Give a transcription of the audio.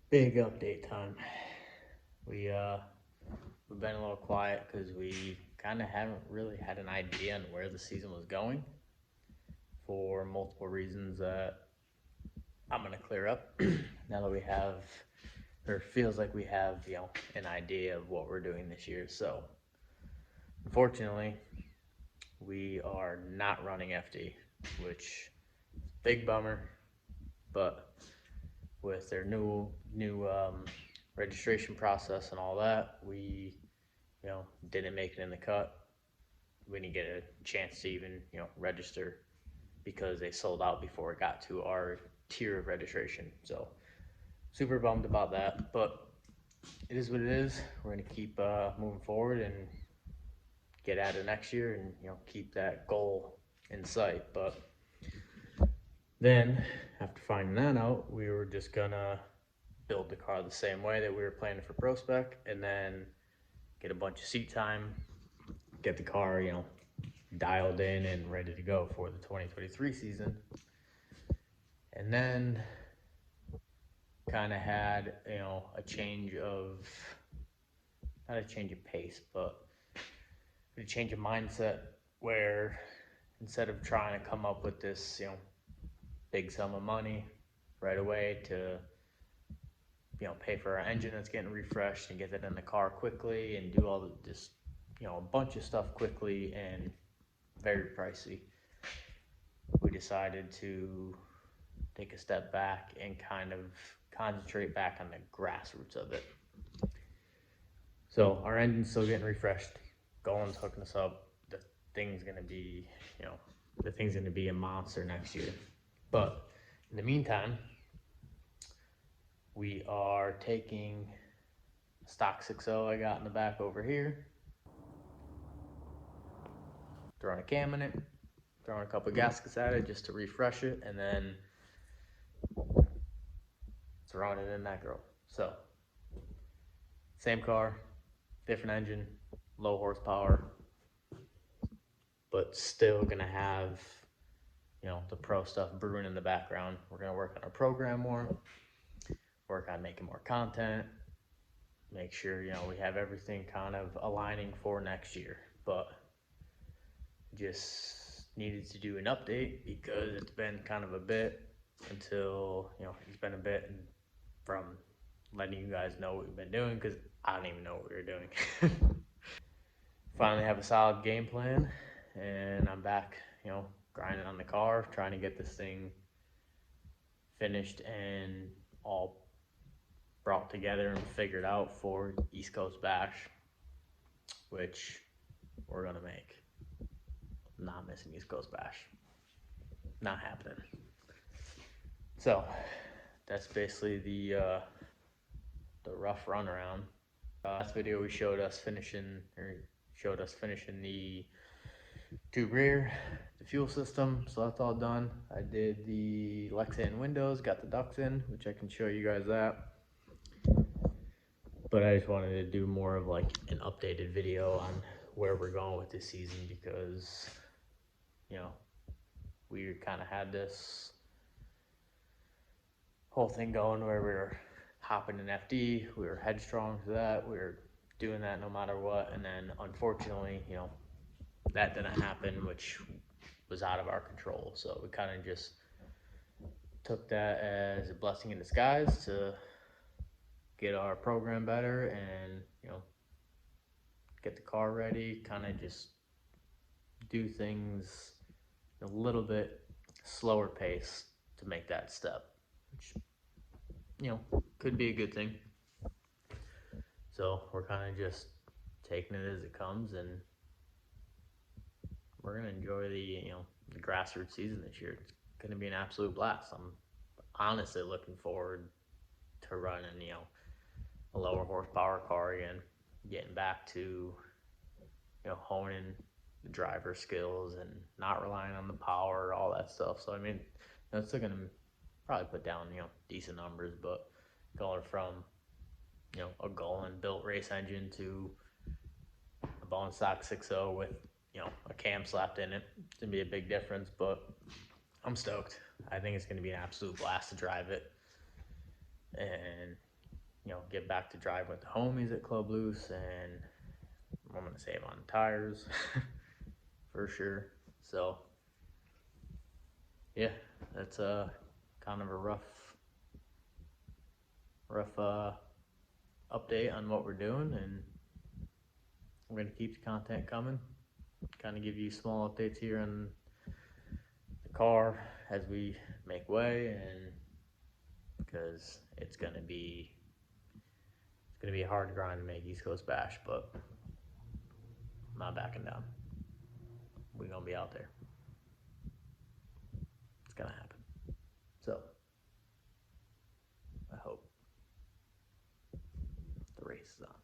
Big update time. We've been a little quiet because we kind of haven't really had an idea on where the season was going for multiple reasons that I'm gonna clear up now that we have, or feels like we have, an idea of what we're doing this year. So, unfortunately, we are not running FD, which big bummer. But with their new registration process and all that, we didn't make it in the cut. We didn't get a chance to even register because they sold out before it got to our tier of registration. So super bummed about that, but it is what it is. We're gonna keep moving forward and get at it next year, and keep that goal in sight. But then after finding that out, we were just gonna build the car the same way that we were planning for Prospec, and then get a bunch of seat time, get the car, dialed in and ready to go for the 2023 season. And then kind of had, a change of, not a change of pace, but a change of mindset where instead of trying to come up with this, big sum of money right away to, pay for our engine that's getting refreshed and get that in the car quickly and do all this, a bunch of stuff quickly and very pricey, we decided to take a step back and kind of concentrate back on the grassroots of it. So our engine's still getting refreshed. Golan's hooking us up. The thing's gonna be, a monster next year. But in the meantime, we are taking stock 6.0 I got in the back over here, throwing a cam in it, throwing a couple of gaskets at it just to refresh it, and then throwing it in that girl. So, same car, different engine, low horsepower, but still gonna have, the pro stuff brewing in the background. We're gonna work on our program more, work on making more content, make sure, we have everything kind of aligning for next year. But just needed to do an update because it's been kind of a bit until, it's been a bit from letting you guys know what we've been doing, because I don't even know what we were doing. Finally have a solid game plan, and I'm back, grinding on the car, trying to get this thing finished and all brought together and figured out for East Coast Bash, which we're gonna make. Not missing East Coast Bash. Not happening. So that's basically the rough runaround. Last video we showed us finishing the tube rear, the fuel system, so that's all done. I did the Lexan windows, got the ducts in, which I can show you guys that. But I just wanted to do more of like an updated video on where we're going with this season, because we kind of had this whole thing going where we were hopping in FD, we were headstrong to that, we were doing that no matter what, and then unfortunately, that didn't happen, which was out of our control. So we kind of just took that as a blessing in disguise to get our program better and, get the car ready, kind of just do things a little bit slower pace to make that step, which, could be a good thing. So we're kind of just taking it as it comes, and we're gonna enjoy the grassroots season this year. It's gonna be an absolute blast. I'm honestly looking forward to running a lower horsepower car again, getting back to honing the driver skills and not relying on the power, all that stuff. So I mean, it's still gonna probably put down decent numbers, but going from a Golan built race engine to a bone stock 6.0 with a cam slapped in it, it's gonna be a big difference. But I'm stoked. I think it's gonna be an absolute blast to drive it, and get back to driving with the homies at Club Loose, and I'm gonna save on tires for sure. So yeah, that's kind of a rough update on what we're doing, and we're gonna keep the content coming. Kind of give you small updates here on the car as we make way, and because it's gonna be a hard grind to make East Coast Bash, but I'm not backing down. We're gonna be out there. It's gonna happen. So I hope the race is on.